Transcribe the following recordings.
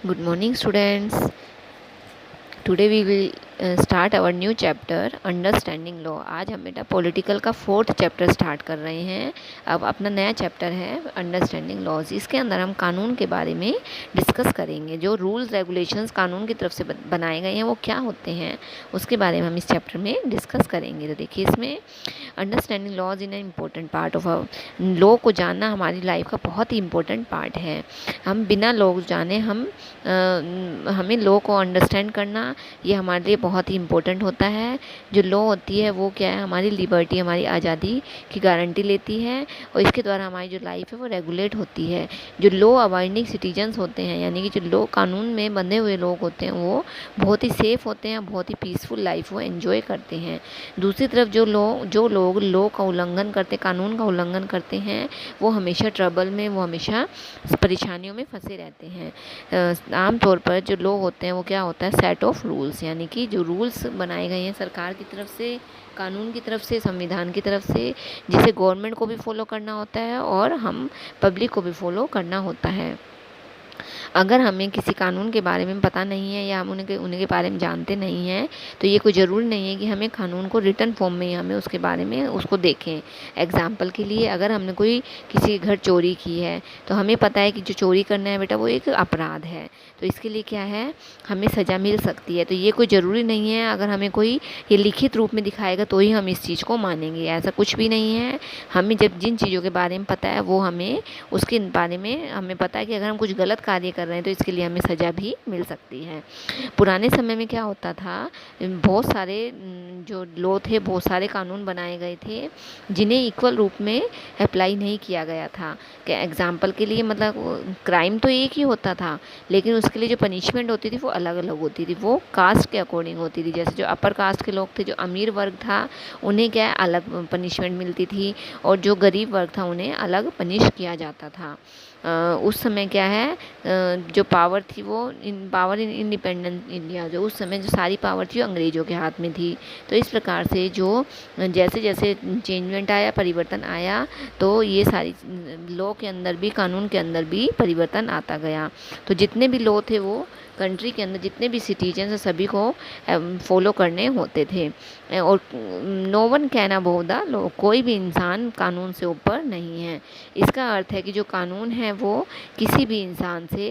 Good morning, students. Today we will start our new chapter understanding law. आज हम बेटा political का 4th chapter start कर रहे हैं। अब अपना नया चैप्टर है अंडरस्टैंडिंग लॉज। इसके अंदर हम कानून के बारे में डिस्कस करेंगे। जो रूल्स रेगुलेशंस कानून की तरफ से बनाए गए हैं वो क्या होते हैं, उसके बारे में हम इस चैप्टर में डिस्कस करेंगे। तो देखिए, इसमें understanding laws in important part of law को जानना हमारी लाइफ का बहुत ही इम्पोर्टेंट पार्ट है। हम बिना लॉ जाने हमें लॉ को अंडरस्टैंड करना ये हमारे लिए बहुत ही इम्पोर्टेंट होता है। जो लॉ होती है वो क्या है, हमारी लिबर्टी, हमारी आज़ादी की गारंटी लेती है और इसके द्वारा हमारी जो लाइफ है वो रेगुलेट होती है। जो लॉ अबाइडिंग सिटीजन्स होते हैं, यानी कि जो लॉ कानून में बंधे हुए लोग होते हैं, वो बहुत ही सेफ़ होते हैं, बहुत ही पीसफुल लाइफ वो एंजॉय करते हैं। दूसरी तरफ जो लोग लॉ का उल्लंघन करते, कानून का उल्लंघन करते हैं, वो हमेशा ट्रबल में, वो हमेशा परेशानियों में फंसे रहते हैं। आमतौर पर जो लॉ होते हैं वो क्या होता है, सेट ऑफ रूल्स, यानी कि जो रूल्स बनाए गए हैं सरकार की तरफ से, कानून की तरफ से, संविधान की तरफ से, जिसे गवर्नमेंट को भी फॉलो करना होता है और हम पब्लिक को भी फॉलो करना होता है। अगर हमें किसी कानून के बारे में पता नहीं है या हम उनके बारे में जानते नहीं हैं, तो ये कोई ज़रूरी नहीं है कि हमें कानून को रिटन फॉर्म में हमें उसके बारे में उसको देखें। एग्ज़ाम्पल के लिए, अगर हमने किसी घर चोरी की है तो हमें पता है कि जो चोरी करना है बेटा वो एक अपराध है, तो इसके लिए क्या है, हमें सज़ा मिल सकती है। तो ये कोई ज़रूरी नहीं है अगर हमें कोई ये लिखित रूप में दिखाएगा तो ही हम इस चीज़ को मानेंगे, ऐसा कुछ भी नहीं है। हमें जब जिन चीज़ों के बारे में पता है वो हमें उसके बारे में हमें पता है कि अगर हम कुछ गलत कार्य कर रहे हैं तो इसके लिए हमें सज़ा भी मिल सकती है। पुराने समय में क्या होता था, बहुत सारे जो लॉ थे, बहुत सारे कानून बनाए गए थे जिन्हें इक्वल रूप में अप्लाई नहीं किया गया था। एग्जाम्पल के लिए, मतलब क्राइम तो एक ही होता था, लेकिन उसके लिए जो पनिशमेंट होती थी वो अलग अलग होती थी, वो कास्ट के अकॉर्डिंग होती थी। जैसे जो अपर कास्ट के लोग थे, जो अमीर वर्ग था, उन्हें क्या है, अलग पनिशमेंट मिलती थी, और जो गरीब वर्ग था उन्हें अलग पनिश किया जाता था। उस समय क्या है, जो पावर थी वो पावर इन इंडिपेंडेंट इंडिया, जो उस समय जो सारी पावर थी वो अंग्रेज़ों के हाथ में थी। तो इस प्रकार से जो जैसे जैसे चेंजमेंट आया, परिवर्तन आया, तो ये सारी लॉ के अंदर भी, कानून के अंदर भी परिवर्तन आता गया। तो जितने भी लॉ थे वो कंट्री के अंदर जितने भी सिटीजन हैं सभी को फॉलो करने होते थे। और no one can above the law, कोई भी इंसान कानून से ऊपर नहीं है। इसका अर्थ है कि जो कानून है वो किसी भी इंसान से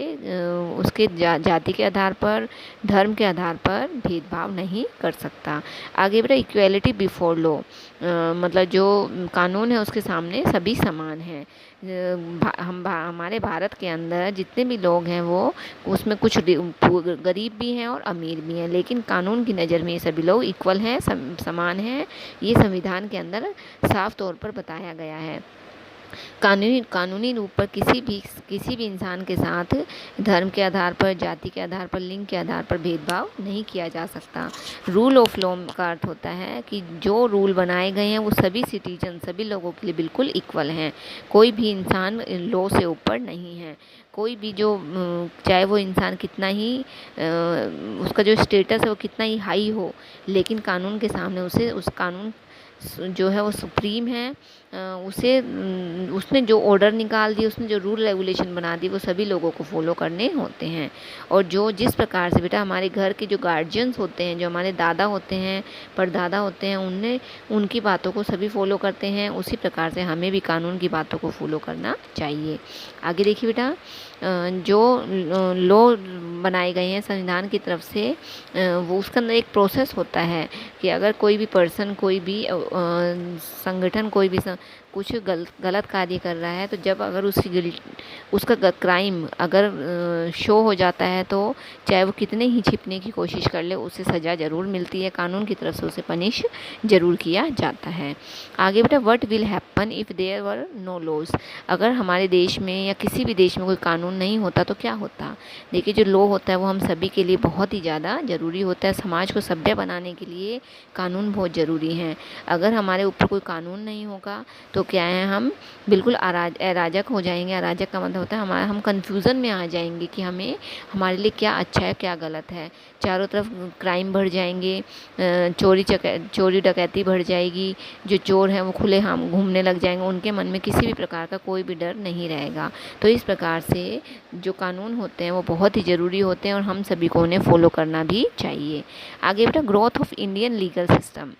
उसके जाति के आधार पर, धर्म के आधार पर भेदभाव नहीं कर सकता। आगे बेटा, इक्वेलिटी बिफोर लॉ, मतलब जो कानून है उसके सामने सभी समान हैं। हमारे भारत के अंदर जितने भी लोग हैं वो उसमें कुछ गरीब भी हैं और अमीर भी हैं, लेकिन कानून की नज़र में ये सभी लोग इक्वल हैं, समान हैं। ये संविधान के अंदर साफ तौर पर बताया गया है। कानूनी रूप पर किसी भी इंसान के साथ धर्म के आधार पर, जाति के आधार पर, लिंग के आधार पर भेदभाव नहीं किया जा सकता। रूल ऑफ लॉ का अर्थ होता है कि जो रूल बनाए गए हैं वो सभी सिटीजन, सभी लोगों के लिए बिल्कुल इक्वल हैं। कोई भी इंसान लॉ से ऊपर नहीं है। कोई भी जो चाहे वो इंसान कितना ही उसका जो स्टेटस है वो कितना ही हाई हो, लेकिन कानून के सामने उस कानून जो है वो सुप्रीम है। उसने जो ऑर्डर निकाल दिए, उसने जो रूल रेगुलेशन बना दी, वो सभी लोगों को फॉलो करने होते हैं। और जिस प्रकार से बेटा हमारे घर के जो गार्जियंस होते हैं, जो हमारे दादा होते हैं, परदादा होते हैं, उनकी बातों को सभी फॉलो करते हैं, उसी प्रकार से हमें भी कानून की बातों को फॉलो करना चाहिए। आगे देखिए बेटा, जो लॉ बनाए गए हैं संविधान की तरफ से, वो उसके अंदर एक प्रोसेस होता है कि अगर कोई भी पर्सन, कोई भी संगठन, कोई भी कुछ गलत कार्य कर रहा है, तो जब अगर उसका क्राइम अगर शो हो जाता है, तो चाहे वो कितने ही छिपने की कोशिश कर ले, उसे सज़ा ज़रूर मिलती है, कानून की तरफ से उसे पनिश ज़रूर किया जाता है। आगे बेटा, what will happen if there were no laws, अगर हमारे देश में या किसी भी देश में कोई कानून नहीं होता तो क्या होता। देखिए, जो लॉ होता है वो हम सभी के लिए बहुत ही ज़्यादा ज़रूरी होता है। समाज को सभ्य बनाने के लिए कानून बहुत ज़रूरी हैं। अगर हमारे ऊपर कोई कानून नहीं होगा तो क्या है, हम बिल्कुल अराजक हो जाएंगे। अराजक का मतलब होता है हम कन्फ्यूज़न में आ जाएंगे कि हमें हमारे लिए क्या अच्छा है क्या गलत है। चारों तरफ क्राइम बढ़ जाएंगे, चोरी डकैती बढ़ जाएगी। जो चोर हैं वो खुलेआम घूमने लग जाएंगे, उनके मन में किसी भी प्रकार का कोई भी डर नहीं रहेगा। तो इस प्रकार से जो कानून होते हैं वो बहुत ही ज़रूरी होते हैं और हम सभी को उन्हें फॉलो करना भी चाहिए। आगे बेटा, growth of Indian legal system.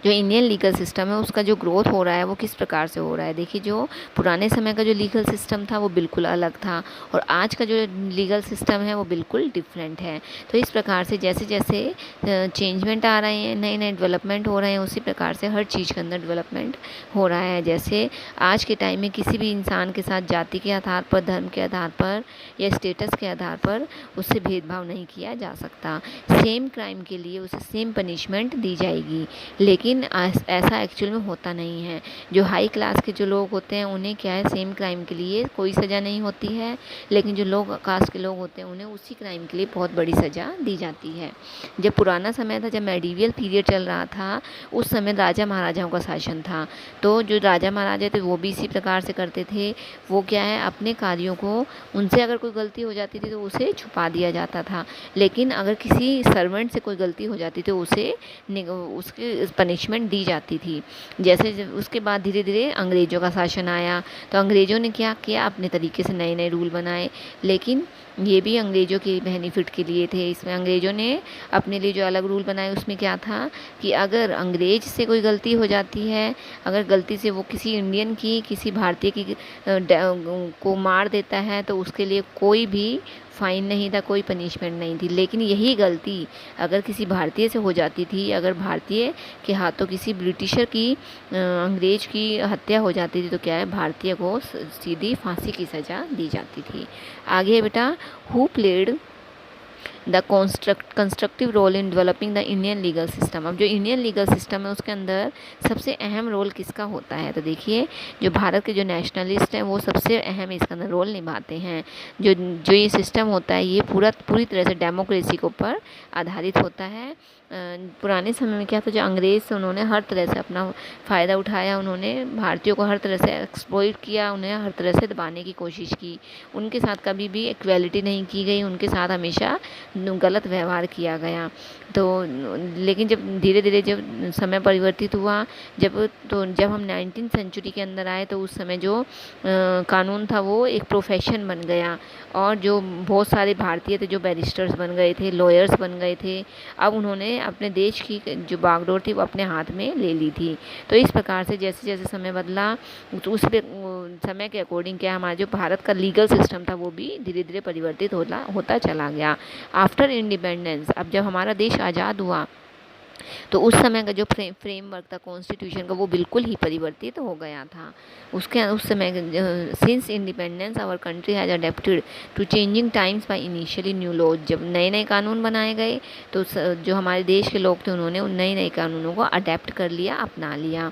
जो इंडियन लीगल सिस्टम है उसका जो ग्रोथ हो रहा है वो किस प्रकार से हो रहा है। देखिए, जो पुराने समय का जो लीगल सिस्टम था वो बिल्कुल अलग था और आज का जो लीगल सिस्टम है वो बिल्कुल डिफरेंट है। तो इस प्रकार से जैसे जैसे चेंजमेंट आ रहे हैं, नए नए डेवलपमेंट हो रहे हैं, उसी प्रकार से हर चीज़ के अंदर डेवलपमेंट हो रहा है। जैसे आज के टाइम में किसी भी इंसान के साथ जाति के आधार पर, धर्म के आधार पर या स्टेटस के आधार पर उससे भेदभाव नहीं किया जा सकता। सेम क्राइम के लिए उसे सेम पनिशमेंट दी जाएगी। लेकिन ऐसा एक्चुअल में होता नहीं है। जो हाई क्लास के जो लोग होते हैं उन्हें क्या है, सेम क्राइम के लिए कोई सज़ा नहीं होती है, लेकिन जो लोग कास्ट के लोग होते हैं उन्हें उसी क्राइम के लिए बहुत बड़ी सज़ा दी जाती है। जब पुराना समय था, जब मेडिवल पीरियड चल रहा था, उस समय राजा महाराजाओं का शासन था। तो जो राजा महाराजा थे वो भी इसी प्रकार से करते थे। वो क्या है, अपने कार्यों को, उनसे अगर कोई गलती हो जाती थी तो उसे छुपा दिया जाता था, लेकिन अगर किसी सर्वेंट से कोई गलती हो जाती तो उसे उसकी पनिशमेंट दी जाती थी। जैसे उसके बाद धीरे धीरे अंग्रेज़ों का शासन आया, तो अंग्रेज़ों ने क्या किया, अपने तरीके से नए नए रूल बनाए, लेकिन ये भी अंग्रेज़ों के बेनिफिट के लिए थे। इसमें अंग्रेज़ों ने अपने लिए जो अलग रूल बनाए उसमें क्या था कि अगर अंग्रेज़ से कोई गलती हो जाती है, अगर गलती से वो किसी इंडियन की, किसी भारतीय की को मार देता है, तो उसके लिए कोई भी फ़ाइन नहीं था, कोई पनिशमेंट नहीं थी। लेकिन यही गलती अगर किसी भारतीय से हो जाती थी, अगर भारतीय के हाथों किसी ब्रिटिशर की, अंग्रेज की हत्या हो जाती थी, तो क्या है, भारतीय को सीधी फांसी की सज़ा दी जाती थी। आगे बेटा, who played the constructive role in developing the Indian legal system. अब जो इंडियन लीगल सिस्टम है उसके अंदर सबसे अहम रोल किसका होता है, तो देखिए, जो भारत के जो नेशनलिस्ट हैं वो सबसे अहम इसके अंदर रोल निभाते हैं। जो ये सिस्टम होता है ये पूरी तरह से डेमोक्रेसी के ऊपर आधारित होता है। पुराने समय में क्या था, जो अंग्रेज़ थे उन्होंने हर तरह से अपना फ़ायदा उठाया, उन्होंने भारतीयों को हर तरह से एक्सप्लॉइट किया, उन्हें हर तरह से दबाने की कोशिश की। उनके साथ कभी भी इक्वालिटी नहीं की गई, उनके साथ हमेशा गलत व्यवहार किया गया। तो लेकिन जब धीरे धीरे जब समय परिवर्तित हुआ, जब हम 19वीं सेंचुरी के अंदर आए, तो उस समय जो कानून था वो एक प्रोफेशन बन गया और जो बहुत सारे भारतीय थे जो बैरिस्टर्स बन गए थे, लॉयर्स बन गए थे। अब उन्होंने अपने देश की जो बागडोर थी वो अपने हाथ में ले ली थी। तो इस प्रकार से जैसे जैसे समय बदला, तो उस समय के अकॉर्डिंग क्या हमारा जो भारत का लीगल सिस्टम था वो भी धीरे धीरे परिवर्तित होता चला गया। आफ्टर इंडिपेंडेंस, अब जब हमारा देश आज़ाद हुआ तो उस समय का जो फ्रेमवर्क था कॉन्स्टिट्यूशन का वो बिल्कुल ही परिवर्तित हो गया था। उस समय since independence our country has adapted to changing times by initially new laws. जब नए नए कानून बनाए गए तो जो हमारे देश के लोग थे उन्होंने उन नए नए कानूनों को अडेप्ट कर लिया, अपना लिया।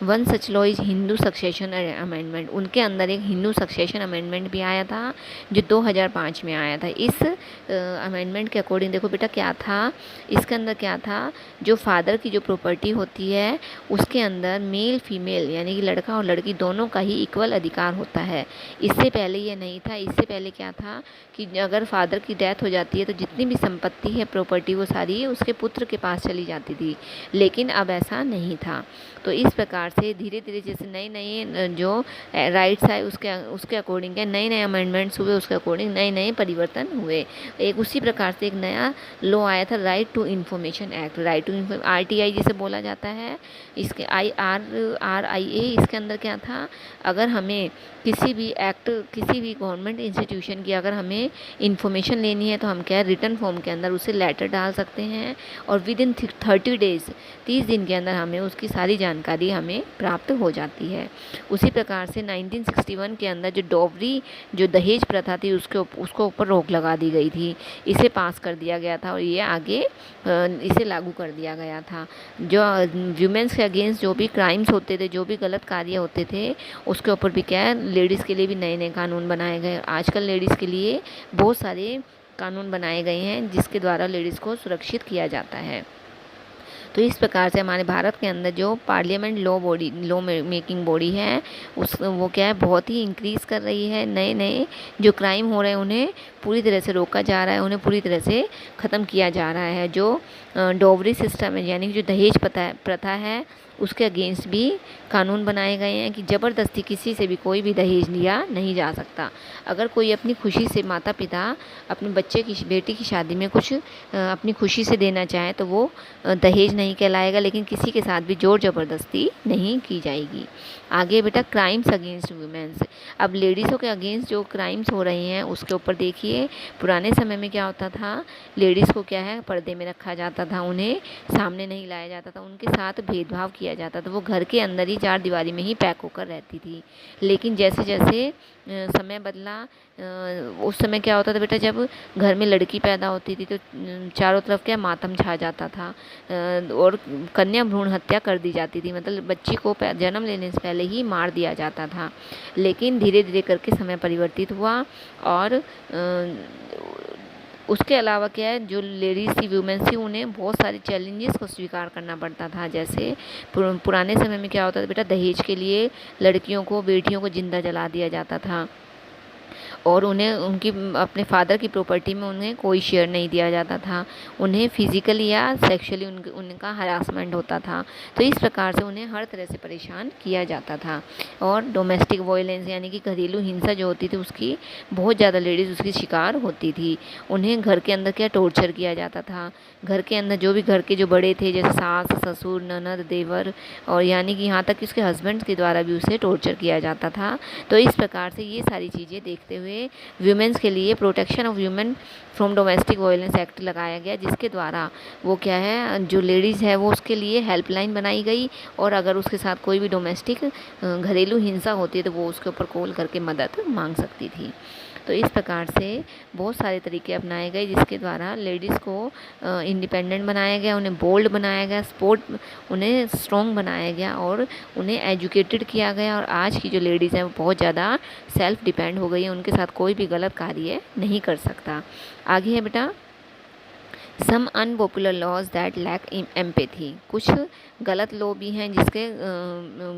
One such law is Hindu succession amendment. उनके अंदर एक हिंदू सक्सेशन अमेंडमेंट भी आया था जो 2005 में आया था। इस अमेंडमेंट के अकॉर्डिंग देखो बेटा क्या था, इसके अंदर क्या था, जो फादर की जो प्रॉपर्टी होती है उसके अंदर मेल फीमेल यानी कि लड़का और लड़की दोनों का ही इक्वल अधिकार होता है। इससे पहले ये नहीं था। इससे पहले क्या था कि अगर फादर की डेथ हो जाती है तो जितनी भी संपत्ति है, प्रॉपर्टी, वो सारी उसके पुत्र के पास चली जाती थी, लेकिन अब ऐसा नहीं था। तो इस प्रकार से धीरे धीरे जैसे नए नए जो राइट्स आए उसके अकॉर्डिंग क्या नए नए अमेंडमेंट्स हुए, उसके अकॉर्डिंग नए नए परिवर्तन हुए। एक उसी प्रकार से एक नया लॉ आया था, right to information act, right to RTI जिसे बोला जाता है। इसके RIA इसके अंदर क्या था, अगर हमें किसी भी गवर्नमेंट इंस्टीट्यूशन की अगर हमें इंफॉर्मेशन लेनी है तो हम क्या रिटर्न फॉर्म के अंदर उसे लेटर डाल सकते हैं और विद इन 30 डेज़ 30 दिन के अंदर हमें उसकी सारी जानकारी हमें प्राप्त हो जाती है। उसी प्रकार से 1961 के अंदर जो डॉवरी जो दहेज प्रथा थी उसको ऊपर रोक लगा दी गई थी। इसे पास कर दिया गया था और ये आगे इसे लागू कर दिया गया था। जो वुमेन्स के अगेंस्ट जो भी क्राइम्स होते थे, जो भी गलत कार्य होते थे, उसके ऊपर भी क्या है लेडीज़ के लिए भी नए नए कानून बनाए गए। आजकल लेडीज़ के लिए बहुत सारे कानून बनाए गए हैं जिसके द्वारा लेडीज़ को सुरक्षित किया जाता है। तो इस प्रकार से हमारे भारत के अंदर जो पार्लियामेंट लॉ मेकिंग बॉडी है उस वो क्या है बहुत ही इंक्रीज़ कर रही है। नए नए जो क्राइम हो रहे हैं उन्हें पूरी तरह से रोका जा रहा है, उन्हें पूरी तरह से ख़त्म किया जा रहा है। जो डॉवरी सिस्टम है यानी कि जो दहेज प्रथा है उसके अगेंस्ट भी कानून बनाए गए हैं कि ज़बरदस्ती किसी से भी कोई भी दहेज लिया नहीं जा सकता। अगर कोई अपनी खुशी से माता पिता अपने बच्चे की बेटी की शादी में कुछ अपनी खुशी से देना चाहे तो वो दहेज नहीं कहलाएगा, लेकिन किसी के साथ भी ज़ोर ज़बरदस्ती नहीं की जाएगी। आगे बेटा क्राइम्स अगेंस्ट वुमेन्स। अब लेडीज़ों के अगेंस्ट जो क्राइम्स हो रहे हैं उसके ऊपर देखिए, पुराने समय में क्या होता था, लेडीज़ को क्या है पर्दे में रखा जाता था, उन्हें सामने नहीं लाया जाता था, उनके साथ भेदभाव किया जाता था, वो घर के अंदर ही चार दीवारी में ही पैक होकर रहती थी। लेकिन जैसे जैसे समय बदला, उस समय क्या होता था बेटा, जब घर में लड़की पैदा होती थी तो चारों तरफ क्या मातम छा जाता था और कन्या भ्रूण हत्या कर दी जाती थी, मतलब बच्ची को जन्म लेने से पहले ही मार दिया जाता था। लेकिन धीरे धीरे करके समय परिवर्तित हुआ और उसके अलावा क्या है, जो लेडीज़ थी वुमेन्स थी उन्हें बहुत सारे चैलेंजेस को स्वीकार करना पड़ता था। जैसे पुराने समय में क्या होता था बेटा, दहेज के लिए लड़कियों को बेटियों को जिंदा जला दिया जाता था और उन्हें उनकी अपने फादर की प्रॉपर्टी में उन्हें कोई शेयर नहीं दिया जाता था, उन्हें फिजिकली या सेक्सुअली उनका हरासमेंट होता था। तो इस प्रकार से उन्हें हर तरह से परेशान किया जाता था। और डोमेस्टिक वायलेंस यानी कि घरेलू हिंसा जो होती थी उसकी बहुत ज़्यादा लेडीज़ उसकी शिकार होती थी। उन्हें घर के अंदर क्या टॉर्चर किया जाता था, घर के अंदर जो भी घर के जो बड़े थे जैसे सास ससुर ननद देवर और यानी कि यहाँ तक कि उसके हस्बैंड के द्वारा भी उसे टॉर्चर किया जाता था। तो इस प्रकार से ये सारी चीज़ें देखते हुए वुमेन्स के लिए protection of women from domestic violence act लगाया गया, जिसके द्वारा वो क्या है, जो लेडीज़ है वो उसके लिए हेल्पलाइन बनाई गई और अगर उसके साथ कोई भी डोमेस्टिक घरेलू हिंसा होती है तो वो उसके ऊपर कॉल करके मदद मांग सकती थी। तो इस प्रकार से बहुत सारे तरीके अपनाए गए जिसके द्वारा लेडीज़ को इंडिपेंडेंट बनाया गया, उन्हें बोल्ड बनाया गया, उन्हें स्ट्रॉन्ग बनाया गया और उन्हें एजुकेटेड किया गया। और आज की जो लेडीज़ हैं वो बहुत ज़्यादा सेल्फ डिपेंड हो गई है, उनके साथ कोई भी गलत कार्य नहीं कर सकता। आगे है बेटा some unpopular laws that lack empathy. कुछ गलत लॉ भी हैं जिसके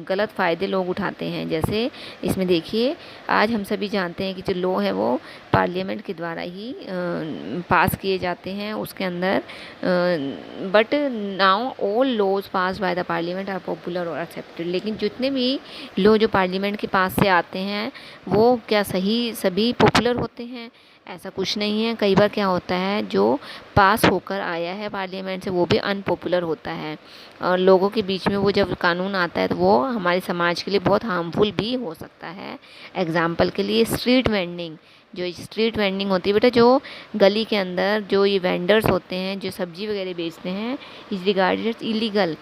गलत फ़ायदे लोग उठाते हैं। जैसे इसमें देखिए, आज हम सभी जानते हैं कि जो लॉ है वो पार्लियामेंट के द्वारा ही पास किए जाते हैं उसके अंदर, but now all laws pass by the parliament are popular और एक्सेप्टेड। लेकिन जितने भी लॉ जो पार्लियामेंट के पास से आते हैं वो क्या सभी पॉपुलर होते हैं? ऐसा कुछ नहीं है। कई बार क्या होता है, जो पास होकर आया है पार्लियामेंट से वो भी अनपॉपुलर होता है और लोगों के बीच में वो जब कानून आता है तो वो हमारे समाज के लिए बहुत हार्मफुल भी हो सकता है। एग्जाम्पल के लिए स्ट्रीट वेंडिंग, जो स्ट्रीट वेंडिंग होती है बेटा, जो गली के अंदर जो ये वेंडर्स होते हैं जो सब्जी वगैरह बेचते हैं, इज रिगार्डेड इलीगल।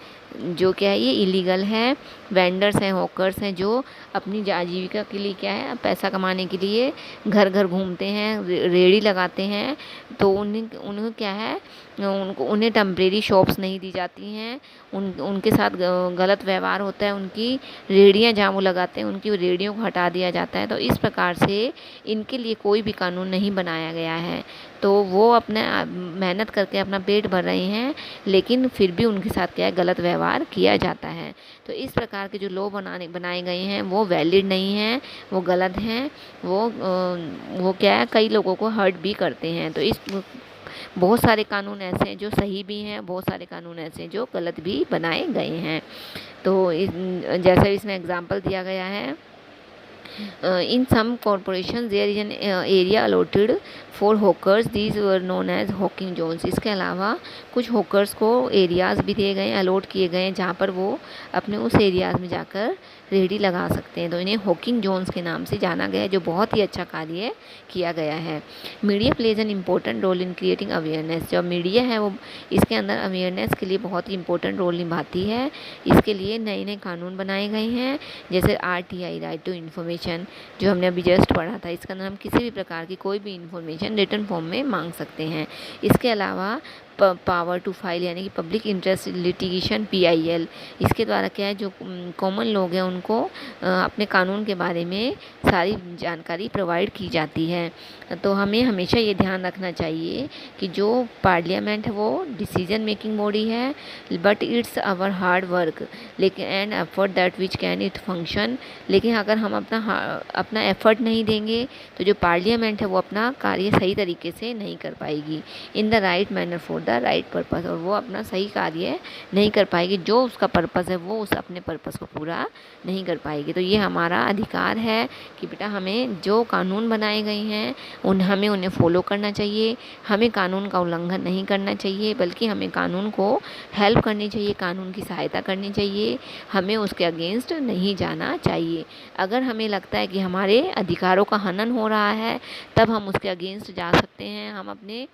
जो क्या है, ये इलीगल है। वेंडर्स हैं, हॉकर्स हैं जो अपनी आजीविका के लिए क्या है, पैसा कमाने के लिए घर घर घूमते हैं, रेड़ी लगाते हैं। तो उन्हें क्या है, उन्हें टेम्परेरी शॉप्स नहीं दी जाती हैं, उनके साथ गलत व्यवहार होता है। उनकी रेड़ियाँ जहाँ वो लगाते हैं उनकी रेड़ियों को हटा दिया जाता है। तो इस प्रकार से इनके लिए कोई भी कानून नहीं बनाया गया है। तो वो अपने मेहनत करके अपना पेट भर रहे हैं लेकिन फिर भी उनके साथ क्या है, गलत व्यवहार किया जाता है। तो इस प्रकार के जो लॉ बनाए गए हैं वो वैलिड नहीं हैं, वो गलत हैं, वो क्या है, कई लोगों को हर्ट भी करते हैं। तो इस बहुत सारे कानून ऐसे हैं जो सही भी हैं, बहुत सारे कानून ऐसे हैं जो गलत भी बनाए गए हैं। तो जैसे इसमें एग्जांपल दिया गया है, in some corporations there is an area allotted for hawkers, these were known as hawking zones। इसके अलावा कुछ हॉकर्स को एरियाज़ भी दिए गए, अलॉट किए गए हैं जहाँ पर वो अपने उस एरियाज़ में जाकर रेडी लगा सकते हैं। तो इन्हें हॉकिंग जोन्स के नाम से जाना गया है, जो बहुत ही अच्छा कार्य किया गया है। Media plays an important role in creating awareness. जो मीडिया है वो इसके अंदर अवेयरनेस के लिए बहुत ही इंपॉर्टेंट रोल निभाती है। इसके लिए नए नए कानून बनाए गए हैं, जैसे RTI, राइट टू इन्फॉर्मेशन, जो हमने अभी जस्ट पढ़ा था। इसके अंदर हम किसी भी प्रकार की कोई भी इन्फॉर्मेशन रिटर्न फॉर्म में मांग सकते हैं। इसके अलावा पावर टू फाइल यानी कि पब्लिक इंटरेस्ट लिटिगेशन PIL। इसके द्वारा क्या है, जो कॉमन लोग हैं उनको अपने कानून के बारे में सारी जानकारी प्रोवाइड की जाती है। तो हमें हमेशा ये ध्यान रखना चाहिए कि जो पार्लियामेंट है वो डिसीजन मेकिंग बॉडी है, but it's our hard work लेकिन and effort that which can it function. लेकिन अगर हम अपना एफर्ट नहीं देंगे तो जो पार्लियामेंट है वो अपना कार्य सही तरीके से नहीं कर पाएगी in the right manner for the right purpose, और वो अपना सही कार्य नहीं कर पाएगी, जो उसका पर्पज़ है वो उस अपने पर्पज़ को पूरा नहीं कर पाएगी। तो ये हमारा अधिकार है कि बेटा हमें जो कानून बनाए गए हैं हमें उन्हें फॉलो करना चाहिए, हमें कानून का उल्लंघन नहीं करना चाहिए, बल्कि हमें कानून को हेल्प करनी चाहिए, कानून की सहायता करनी चाहिए, हमें उसके अगेंस्ट नहीं जाना चाहिए। अगर हमें लगता है कि हमारे अधिकारों का हनन हो रहा है तब हम उसके अगेंस्ट जा सकते हैं, हम अपने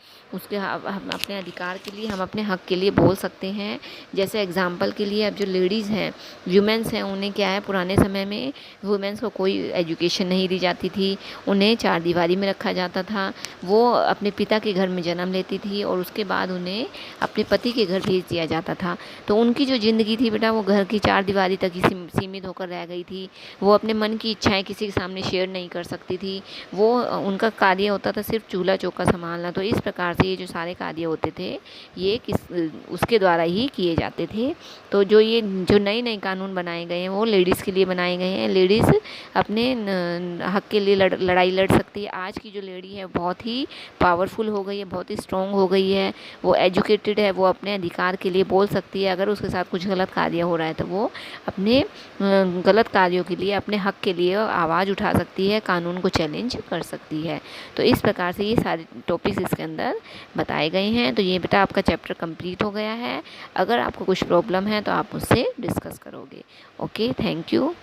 अधिकार के लिए, हम अपने हक के लिए बोल सकते हैं। जैसे एग्जाम्पल के लिए अब जो लेडीज़ हैं, वुमेंस हैं, उन्हें क्या है, पुराने समय में वुमेंस को कोई एजुकेशन नहीं दी जाती थी, उन्हें चार दीवारी में रखा जाता था, वो अपने पिता के घर में जन्म लेती थी और उसके बाद उन्हें अपने पति के घर भेज दिया जाता था। तो उनकी जो ज़िंदगी थी बेटा वो घर की चार दीवारी तक ही सीमित होकर रह गई थी। वो अपने मन की इच्छाएं किसी के सामने शेयर नहीं कर सकती थी। वो उनका कार्य होता था सिर्फ चूल्हा चौका संभालना। तो इस प्रकार से ये जो सारे कार्य होते थे ये उसके द्वारा ही किए जाते थे। तो जो नए कानून बनाए गए हैं वो लेडीज़ के लिए बनाए गए हैं। लेडीज़ अपने हक के लिए लड़ाई लड़ सकती है। आज की जो लेडी है बहुत ही पावरफुल हो गई है, बहुत ही स्ट्रॉन्ग हो गई है, वो एजुकेटेड है, वो अपने अधिकार के लिए बोल सकती है। अगर उसके साथ कुछ गलत कार्य हो रहा है तो वो अपने गलत कार्यों के लिए, अपने हक के लिए आवाज़ उठा सकती है, कानून को चैलेंज कर सकती है। तो इस प्रकार से ये सारे टॉपिक्स इसके अंदर बताए गए हैं। तो ये बेटा आपका चैप्टर कंप्लीट हो गया है। अगर आपको कुछ प्रॉब्लम है तो आप मुझसे डिस्कस करोगे। Okay, thank you.